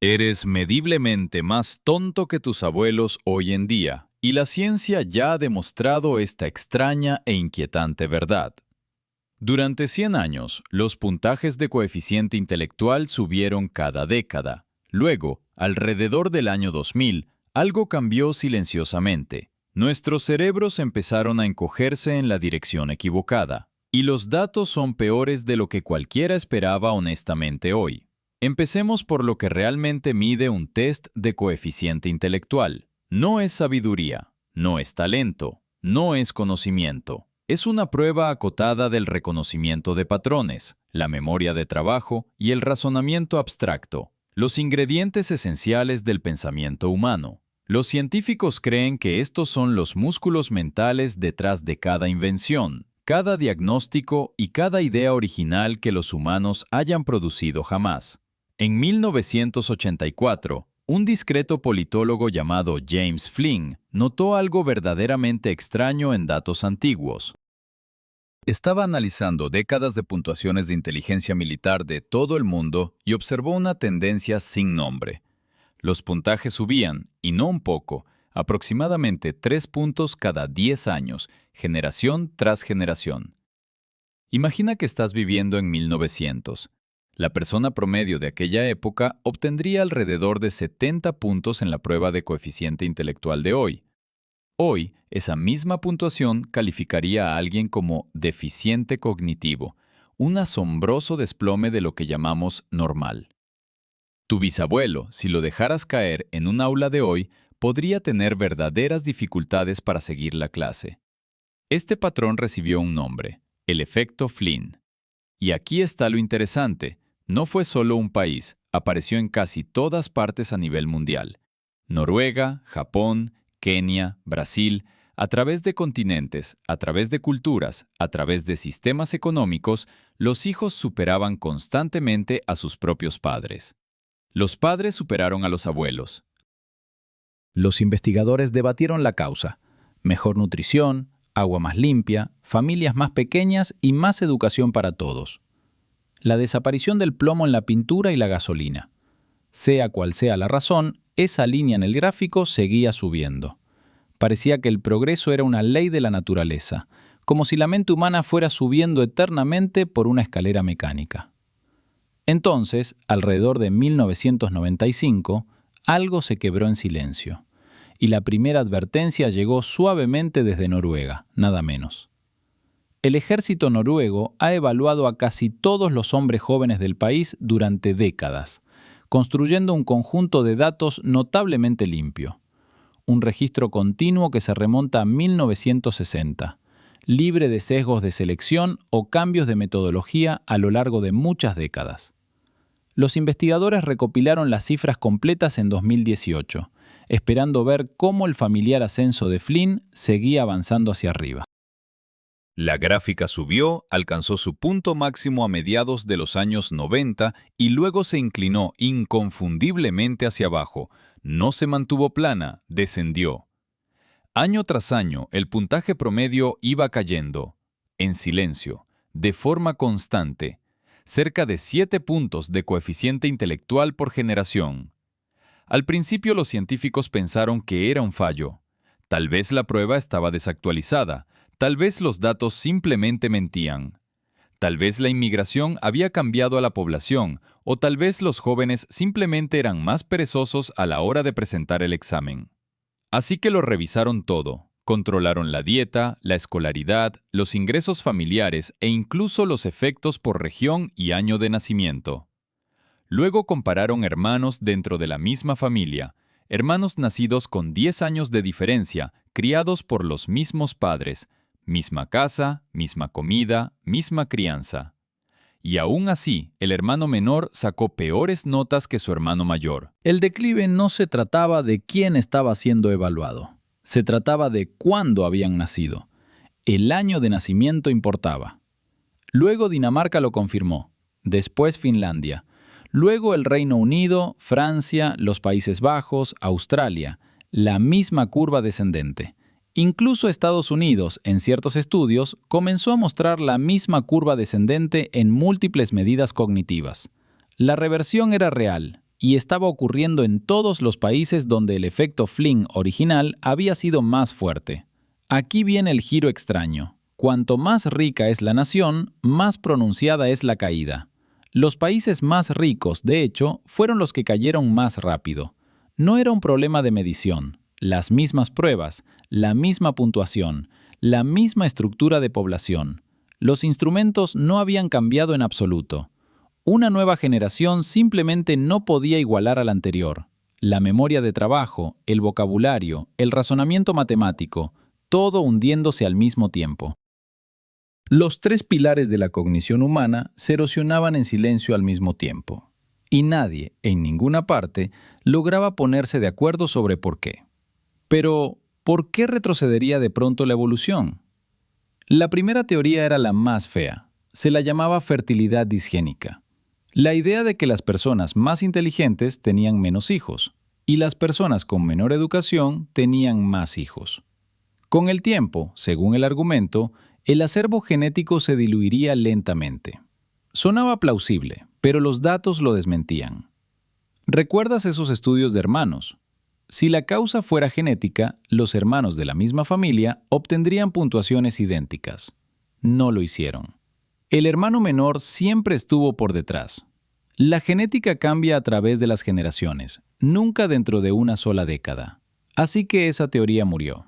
Eres mediblemente más tonto que tus abuelos hoy en día, y la ciencia ya ha demostrado esta extraña e inquietante verdad. Durante 100 años, los puntajes de coeficiente intelectual subieron cada década. Luego, alrededor del año 2000, algo cambió silenciosamente. Nuestros cerebros empezaron a encogerse en la dirección equivocada, y los datos son peores de lo que cualquiera esperaba honestamente hoy. Empecemos por lo que realmente mide un test de coeficiente intelectual. No es sabiduría, no es talento, no es conocimiento. Es una prueba acotada del reconocimiento de patrones, la memoria de trabajo y el razonamiento abstracto, los ingredientes esenciales del pensamiento humano. Los científicos creen que estos son los músculos mentales detrás de cada invención, cada diagnóstico y cada idea original que los humanos hayan producido jamás. En 1984, un discreto politólogo llamado James Flynn notó algo verdaderamente extraño en datos antiguos. Estaba analizando décadas de puntuaciones de inteligencia militar de todo el mundo y observó una tendencia sin nombre. Los puntajes subían, y no un poco, aproximadamente 3 puntos cada 10 años, generación tras generación. Imagina que estás viviendo en 1900. La persona promedio de aquella época obtendría alrededor de 70 puntos en la prueba de coeficiente intelectual de hoy. Hoy, esa misma puntuación calificaría a alguien como deficiente cognitivo, un asombroso desplome de lo que llamamos normal. Tu bisabuelo, si lo dejaras caer en un aula de hoy, podría tener verdaderas dificultades para seguir la clase. Este patrón recibió un nombre, el efecto Flynn. Y aquí está lo interesante. No fue solo un país, apareció en casi todas partes a nivel mundial. Noruega, Japón, Kenia, Brasil, a través de continentes, a través de culturas, a través de sistemas económicos, los hijos superaban constantemente a sus propios padres. Los padres superaron a los abuelos. Los investigadores debatieron la causa: mejor nutrición, agua más limpia, familias más pequeñas y más educación para todos. La desaparición del plomo en la pintura y la gasolina. Sea cual sea la razón, esa línea en el gráfico seguía subiendo. Parecía que el progreso era una ley de la naturaleza, como si la mente humana fuera subiendo eternamente por una escalera mecánica. Entonces, alrededor de 1995, algo se quebró en silencio, y la primera advertencia llegó suavemente desde Noruega, nada menos. El ejército noruego ha evaluado a casi todos los hombres jóvenes del país durante décadas, construyendo un conjunto de datos notablemente limpio. Un registro continuo que se remonta a 1960, libre de sesgos de selección o cambios de metodología a lo largo de muchas décadas. Los investigadores recopilaron las cifras completas en 2018, esperando ver cómo el familiar ascenso de Flynn seguía avanzando hacia arriba. La gráfica subió, alcanzó su punto máximo a mediados de los años 90 y luego se inclinó inconfundiblemente hacia abajo. No se mantuvo plana, descendió. Año tras año, el puntaje promedio iba cayendo, en silencio, de forma constante, cerca de 7 puntos de coeficiente intelectual por generación. Al principio los científicos pensaron que era un fallo. Tal vez la prueba estaba desactualizada, tal vez los datos simplemente mentían. Tal vez la inmigración había cambiado a la población, o tal vez los jóvenes simplemente eran más perezosos a la hora de presentar el examen. Así que lo revisaron todo. Controlaron la dieta, la escolaridad, los ingresos familiares e incluso los efectos por región y año de nacimiento. Luego compararon hermanos dentro de la misma familia, hermanos nacidos con 10 años de diferencia, criados por los mismos padres, misma casa, misma comida, misma crianza. Y aún así, el hermano menor sacó peores notas que su hermano mayor. El declive no se trataba de quién estaba siendo evaluado. Se trataba de cuándo habían nacido. El año de nacimiento importaba. Luego Dinamarca lo confirmó. Después Finlandia. Luego el Reino Unido, Francia, los Países Bajos, Australia. La misma curva descendente. Incluso Estados Unidos, en ciertos estudios, comenzó a mostrar la misma curva descendente en múltiples medidas cognitivas. La reversión era real, y estaba ocurriendo en todos los países donde el efecto Flynn original había sido más fuerte. Aquí viene el giro extraño. Cuanto más rica es la nación, más pronunciada es la caída. Los países más ricos, de hecho, fueron los que cayeron más rápido. No era un problema de medición. Las mismas pruebas, la misma puntuación, la misma estructura de población. Los instrumentos no habían cambiado en absoluto. Una nueva generación simplemente no podía igualar a la anterior. La memoria de trabajo, el vocabulario, el razonamiento matemático, todo hundiéndose al mismo tiempo. Los tres pilares de la cognición humana se erosionaban en silencio al mismo tiempo. Y nadie, en ninguna parte, lograba ponerse de acuerdo sobre por qué. Pero, ¿por qué retrocedería de pronto la evolución? La primera teoría era la más fea. Se la llamaba fertilidad disgénica. La idea de que las personas más inteligentes tenían menos hijos y las personas con menor educación tenían más hijos. Con el tiempo, según el argumento, el acervo genético se diluiría lentamente. Sonaba plausible, pero los datos lo desmentían. ¿Recuerdas esos estudios de hermanos? Si la causa fuera genética, los hermanos de la misma familia obtendrían puntuaciones idénticas. No lo hicieron. El hermano menor siempre estuvo por detrás. La genética cambia a través de las generaciones, nunca dentro de una sola década. Así que esa teoría murió.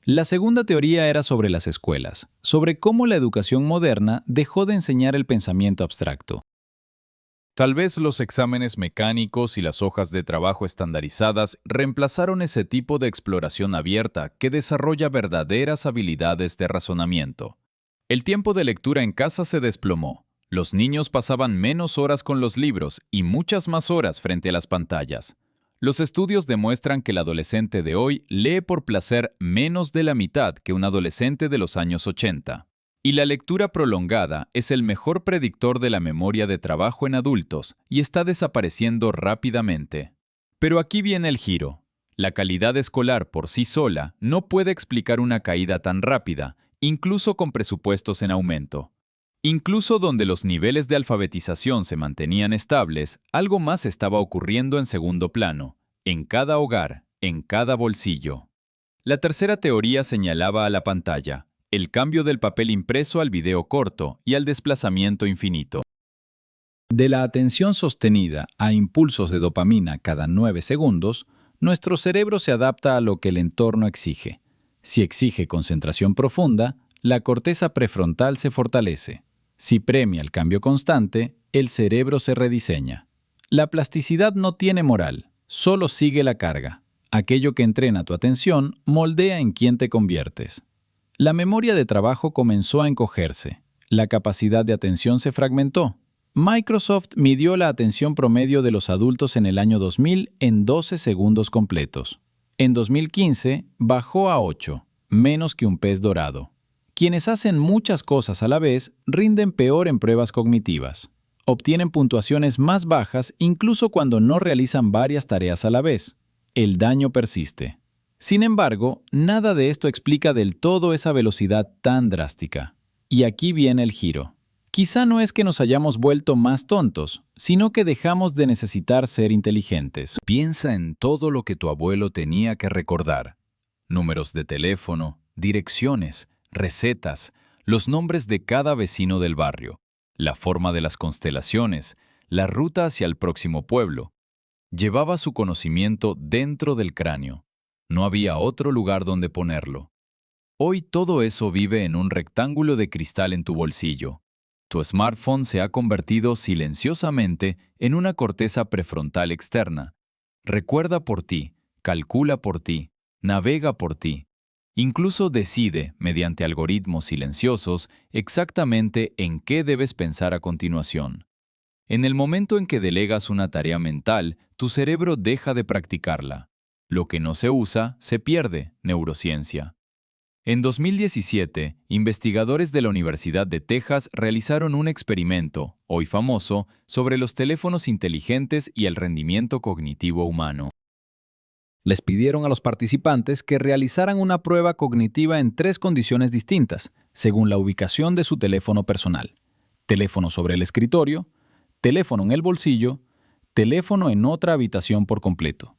La segunda teoría era sobre las escuelas, sobre cómo la educación moderna dejó de enseñar el pensamiento abstracto. Tal vez los exámenes mecánicos y las hojas de trabajo estandarizadas reemplazaron ese tipo de exploración abierta que desarrolla verdaderas habilidades de razonamiento. El tiempo de lectura en casa se desplomó. Los niños pasaban menos horas con los libros y muchas más horas frente a las pantallas. Los estudios demuestran que el adolescente de hoy lee por placer menos de la mitad que un adolescente de los años 80. Y la lectura prolongada es el mejor predictor de la memoria de trabajo en adultos y está desapareciendo rápidamente. Pero aquí viene el giro. La calidad escolar por sí sola no puede explicar una caída tan rápida, incluso con presupuestos en aumento. Incluso donde los niveles de alfabetización se mantenían estables, algo más estaba ocurriendo en segundo plano, en cada hogar, en cada bolsillo. La tercera teoría señalaba a la pantalla, el cambio del papel impreso al video corto y al desplazamiento infinito. De la atención sostenida a impulsos de dopamina cada 9 segundos, nuestro cerebro se adapta a lo que el entorno exige. Si exige concentración profunda, la corteza prefrontal se fortalece. Si premia el cambio constante, el cerebro se rediseña. La plasticidad no tiene moral, solo sigue la carga. Aquello que entrena tu atención moldea en quién te conviertes. La memoria de trabajo comenzó a encogerse. La capacidad de atención se fragmentó. Microsoft midió la atención promedio de los adultos en el año 2000 en 12 segundos completos. En 2015 bajó a 8, menos que un pez dorado. Quienes hacen muchas cosas a la vez rinden peor en pruebas cognitivas. Obtienen puntuaciones más bajas incluso cuando no realizan varias tareas a la vez. El daño persiste. Sin embargo, nada de esto explica del todo esa velocidad tan drástica. Y aquí viene el giro. Quizá no es que nos hayamos vuelto más tontos, sino que dejamos de necesitar ser inteligentes. Piensa en todo lo que tu abuelo tenía que recordar. Números de teléfono, direcciones, recetas, los nombres de cada vecino del barrio, la forma de las constelaciones, la ruta hacia el próximo pueblo. Llevaba su conocimiento dentro del cráneo. No había otro lugar donde ponerlo. Hoy todo eso vive en un rectángulo de cristal en tu bolsillo. Tu smartphone se ha convertido silenciosamente en una corteza prefrontal externa. Recuerda por ti, calcula por ti, navega por ti. Incluso decide, mediante algoritmos silenciosos, exactamente en qué debes pensar a continuación. En el momento en que delegas una tarea mental, tu cerebro deja de practicarla. Lo que no se usa, se pierde, neurociencia. En 2017, investigadores de la Universidad de Texas realizaron un experimento, hoy famoso, sobre los teléfonos inteligentes y el rendimiento cognitivo humano. Les pidieron a los participantes que realizaran una prueba cognitiva en 3 condiciones distintas, según la ubicación de su teléfono personal: teléfono sobre el escritorio, teléfono en el bolsillo, teléfono en otra habitación por completo.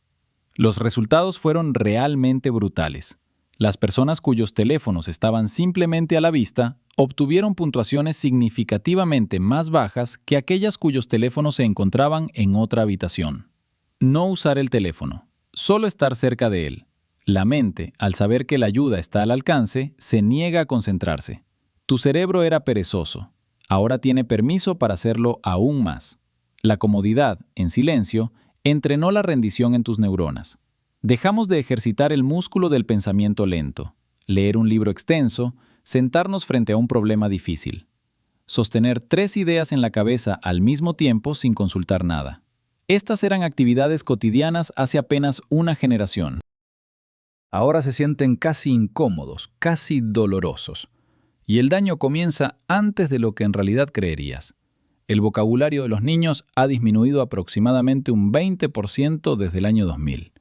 Los resultados fueron realmente brutales. Las personas cuyos teléfonos estaban simplemente a la vista obtuvieron puntuaciones significativamente más bajas que aquellas cuyos teléfonos se encontraban en otra habitación. No usar el teléfono, solo estar cerca de él. La mente, al saber que la ayuda está al alcance, se niega a concentrarse. Tu cerebro era perezoso. Ahora tiene permiso para hacerlo aún más. La comodidad, en silencio, entrenó la rendición en tus neuronas. Dejamos de ejercitar el músculo del pensamiento lento, leer un libro extenso, sentarnos frente a un problema difícil. Sostener 3 ideas en la cabeza al mismo tiempo sin consultar nada. Estas eran actividades cotidianas hace apenas una generación. Ahora se sienten casi incómodos, casi dolorosos. Y el daño comienza antes de lo que en realidad creerías. El vocabulario de los niños ha disminuido aproximadamente un 20% desde el año 2000.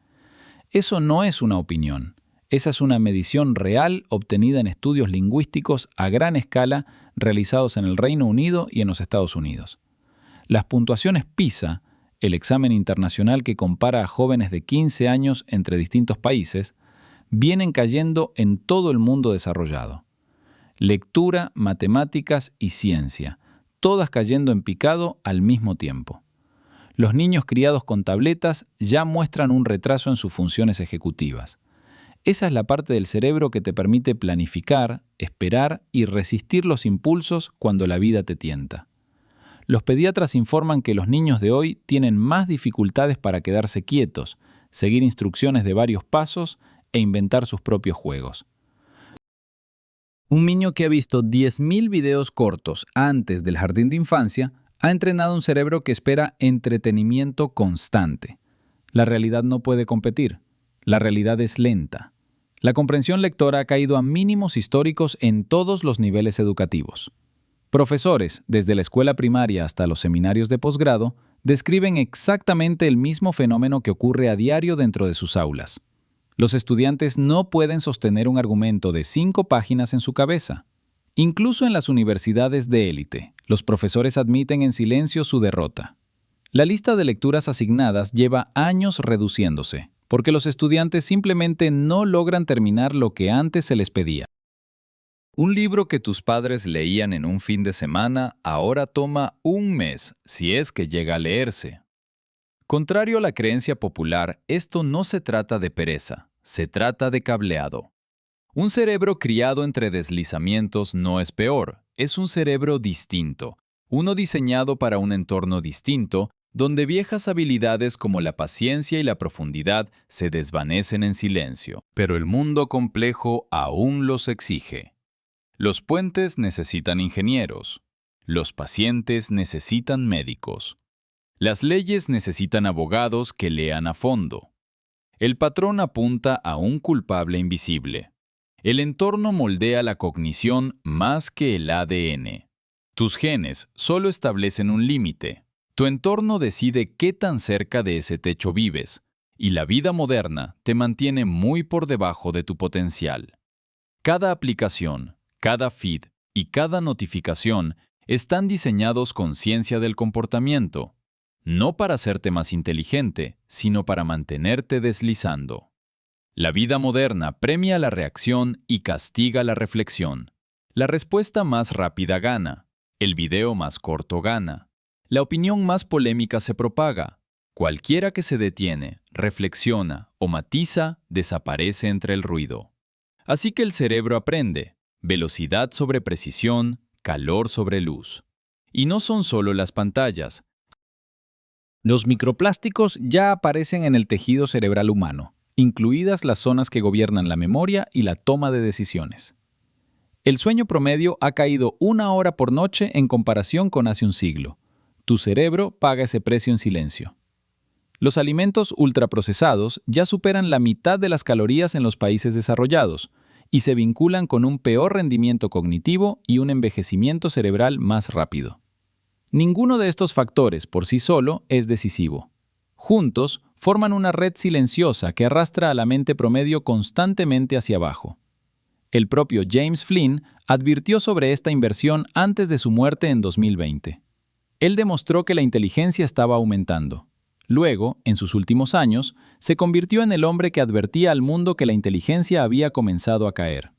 Eso no es una opinión. Esa es una medición real obtenida en estudios lingüísticos a gran escala realizados en el Reino Unido y en los Estados Unidos. Las puntuaciones PISA, el examen internacional que compara a jóvenes de 15 años entre distintos países, vienen cayendo en todo el mundo desarrollado. Lectura, matemáticas y ciencia, todas cayendo en picado al mismo tiempo. Los niños criados con tabletas ya muestran un retraso en sus funciones ejecutivas. Esa es la parte del cerebro que te permite planificar, esperar y resistir los impulsos cuando la vida te tienta. Los pediatras informan que los niños de hoy tienen más dificultades para quedarse quietos, seguir instrucciones de varios pasos e inventar sus propios juegos. Un niño que ha visto 10.000 videos cortos antes del jardín de infancia ha entrenado un cerebro que espera entretenimiento constante. La realidad no puede competir. La realidad es lenta. La comprensión lectora ha caído a mínimos históricos en todos los niveles educativos. Profesores, desde la escuela primaria hasta los seminarios de posgrado, describen exactamente el mismo fenómeno que ocurre a diario dentro de sus aulas. Los estudiantes no pueden sostener un argumento de 5 páginas en su cabeza. Incluso en las universidades de élite, los profesores admiten en silencio su derrota. La lista de lecturas asignadas lleva años reduciéndose, porque los estudiantes simplemente no logran terminar lo que antes se les pedía. Un libro que tus padres leían en un fin de semana ahora toma un mes, si es que llega a leerse. Contrario a la creencia popular, esto no se trata de pereza, se trata de cableado. Un cerebro criado entre deslizamientos no es peor, es un cerebro distinto, uno diseñado para un entorno distinto, donde viejas habilidades como la paciencia y la profundidad se desvanecen en silencio, pero el mundo complejo aún los exige. Los puentes necesitan ingenieros, los pacientes necesitan médicos, las leyes necesitan abogados que lean a fondo. El patrón apunta a un culpable invisible. El entorno moldea la cognición más que el ADN. Tus genes solo establecen un límite. Tu entorno decide qué tan cerca de ese techo vives, y la vida moderna te mantiene muy por debajo de tu potencial. Cada aplicación, cada feed y cada notificación están diseñados con ciencia del comportamiento, no para hacerte más inteligente, sino para mantenerte deslizando. La vida moderna premia la reacción y castiga la reflexión. La respuesta más rápida gana, el video más corto gana, la opinión más polémica se propaga. Cualquiera que se detiene, reflexiona o matiza, desaparece entre el ruido. Así que el cerebro aprende, velocidad sobre precisión, calor sobre luz. Y no son solo las pantallas. Los microplásticos ya aparecen en el tejido cerebral humano, incluidas las zonas que gobiernan la memoria y la toma de decisiones. El sueño promedio ha caído 1 hora por noche en comparación con hace un siglo. Tu cerebro paga ese precio en silencio. Los alimentos ultraprocesados ya superan la mitad de las calorías en los países desarrollados y se vinculan con un peor rendimiento cognitivo y un envejecimiento cerebral más rápido. Ninguno de estos factores por sí solo es decisivo. Juntos, forman una red silenciosa que arrastra a la mente promedio constantemente hacia abajo. El propio James Flynn advirtió sobre esta inversión antes de su muerte en 2020. Él demostró que la inteligencia estaba aumentando. Luego, en sus últimos años, se convirtió en el hombre que advertía al mundo que la inteligencia había comenzado a caer.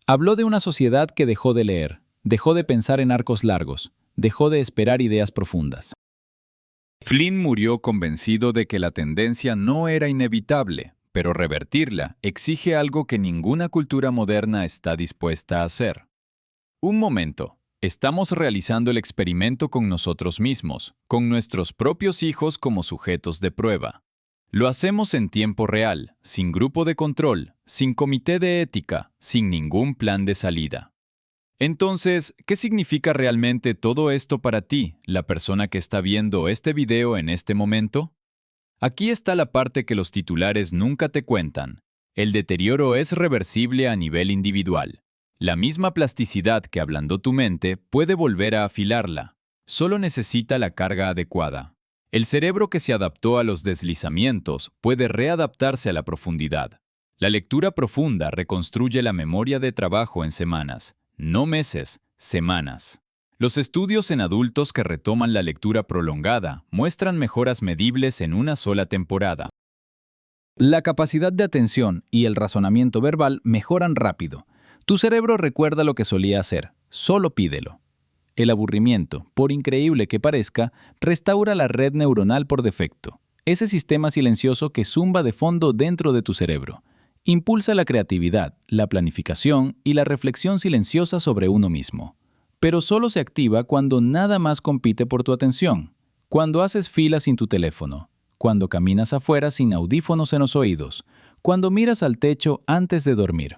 Habló de una sociedad que dejó de leer, dejó de pensar en arcos largos, dejó de esperar ideas profundas. Flynn murió convencido de que la tendencia no era inevitable, pero revertirla exige algo que ninguna cultura moderna está dispuesta a hacer. Un momento. Estamos realizando el experimento con nosotros mismos, con nuestros propios hijos como sujetos de prueba. Lo hacemos en tiempo real, sin grupo de control, sin comité de ética, sin ningún plan de salida. Entonces, ¿qué significa realmente todo esto para ti, la persona que está viendo este video en este momento? Aquí está la parte que los titulares nunca te cuentan. El deterioro es reversible a nivel individual. La misma plasticidad que ablandó tu mente puede volver a afilarla. Solo necesita la carga adecuada. El cerebro que se adaptó a los deslizamientos puede readaptarse a la profundidad. La lectura profunda reconstruye la memoria de trabajo en semanas, no meses, semanas. Los estudios en adultos que retoman la lectura prolongada muestran mejoras medibles en una sola temporada. La capacidad de atención y el razonamiento verbal mejoran rápido. Tu cerebro recuerda lo que solía hacer, solo pídelo. El aburrimiento, por increíble que parezca, restaura la red neuronal por defecto, ese sistema silencioso que zumba de fondo dentro de tu cerebro. Impulsa la creatividad, la planificación y la reflexión silenciosa sobre uno mismo. Pero solo se activa cuando nada más compite por tu atención, cuando haces fila sin tu teléfono, cuando caminas afuera sin audífonos en los oídos, cuando miras al techo antes de dormir.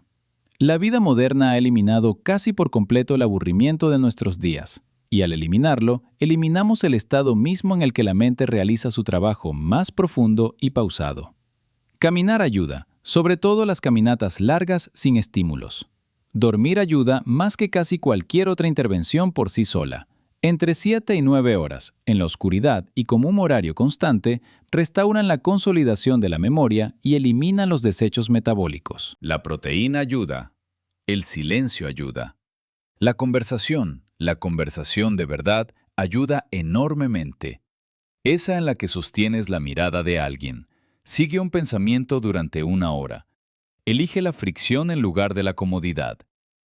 La vida moderna ha eliminado casi por completo el aburrimiento de nuestros días, y al eliminarlo, eliminamos el estado mismo en el que la mente realiza su trabajo más profundo y pausado. Caminar ayuda, sobre todo las caminatas largas sin estímulos. Dormir ayuda más que casi cualquier otra intervención por sí sola. Entre 7 y 9 horas, en la oscuridad y como un horario constante, restauran la consolidación de la memoria y eliminan los desechos metabólicos. La proteína ayuda. El silencio ayuda. La conversación de verdad, ayuda enormemente. Esa en la que sostienes la mirada de alguien. Sigue un pensamiento durante una hora. Elige la fricción en lugar de la comodidad.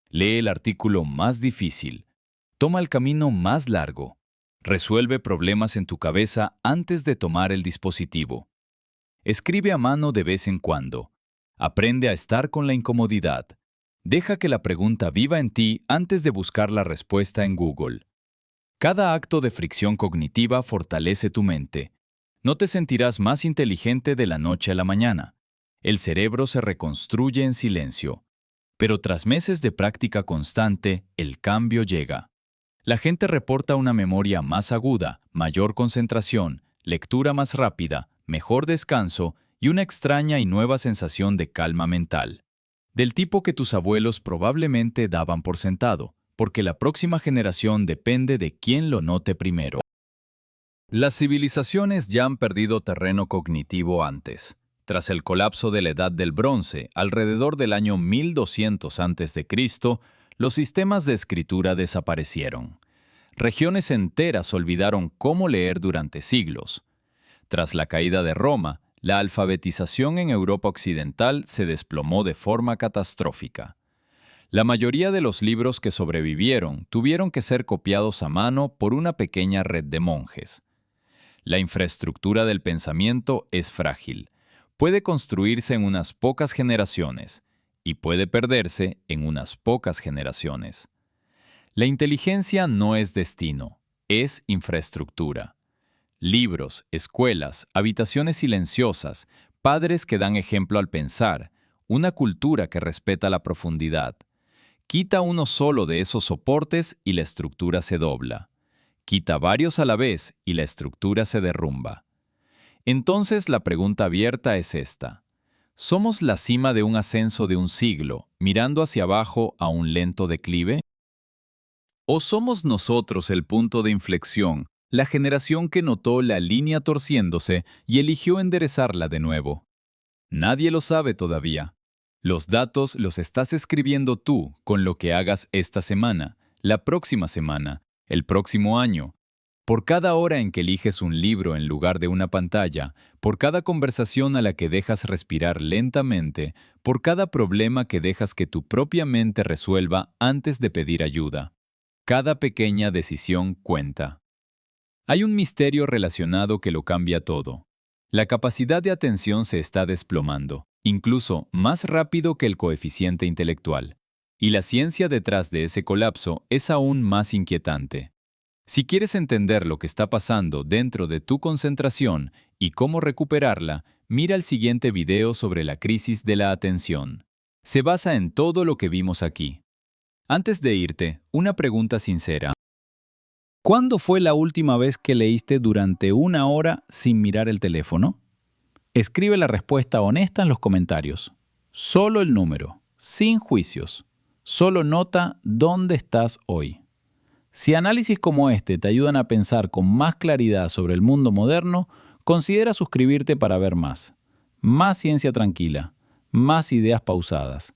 Lee el artículo más difícil. Toma el camino más largo. Resuelve problemas en tu cabeza antes de tomar el dispositivo. Escribe a mano de vez en cuando. Aprende a estar con la incomodidad. Deja que la pregunta viva en ti antes de buscar la respuesta en Google. Cada acto de fricción cognitiva fortalece tu mente. No te sentirás más inteligente de la noche a la mañana. El cerebro se reconstruye en silencio. Pero tras meses de práctica constante, el cambio llega. La gente reporta una memoria más aguda, mayor concentración, lectura más rápida, mejor descanso y una extraña y nueva sensación de calma mental. Del tipo que tus abuelos probablemente daban por sentado, porque la próxima generación depende de quién lo note primero. Las civilizaciones ya han perdido terreno cognitivo antes. Tras el colapso de la Edad del Bronce, alrededor del año 1200 a.C., los sistemas de escritura desaparecieron. Regiones enteras olvidaron cómo leer durante siglos. Tras la caída de Roma, la alfabetización en Europa occidental se desplomó de forma catastrófica. La mayoría de los libros que sobrevivieron tuvieron que ser copiados a mano por una pequeña red de monjes. La infraestructura del pensamiento es frágil. Puede construirse en unas pocas generaciones y puede perderse en unas pocas generaciones. La inteligencia no es destino, es infraestructura. Libros, escuelas, habitaciones silenciosas, padres que dan ejemplo al pensar, una cultura que respeta la profundidad. Quita uno solo de esos soportes y la estructura se dobla. Quita varios a la vez y la estructura se derrumba. Entonces la pregunta abierta es esta. ¿Somos la cima de un ascenso de un siglo, mirando hacia abajo a un lento declive? ¿O somos nosotros el punto de inflexión, la generación que notó la línea torciéndose y eligió enderezarla de nuevo? Nadie lo sabe todavía. Los datos los estás escribiendo tú con lo que hagas esta semana, la próxima semana, el próximo año. Por cada hora en que eliges un libro en lugar de una pantalla, por cada conversación a la que dejas respirar lentamente, por cada problema que dejas que tu propia mente resuelva antes de pedir ayuda. Cada pequeña decisión cuenta. Hay un misterio relacionado que lo cambia todo. La capacidad de atención se está desplomando, incluso más rápido que el coeficiente intelectual. Y la ciencia detrás de ese colapso es aún más inquietante. Si quieres entender lo que está pasando dentro de tu concentración y cómo recuperarla, mira el siguiente video sobre la crisis de la atención. Se basa en todo lo que vimos aquí. Antes de irte, una pregunta sincera. ¿Cuándo fue la última vez que leíste durante 1 hora sin mirar el teléfono? Escribe la respuesta honesta en los comentarios. Solo el número, sin juicios. Solo nota dónde estás hoy. Si análisis como este te ayudan a pensar con más claridad sobre el mundo moderno, considera suscribirte para ver más. Más ciencia tranquila, más ideas pausadas,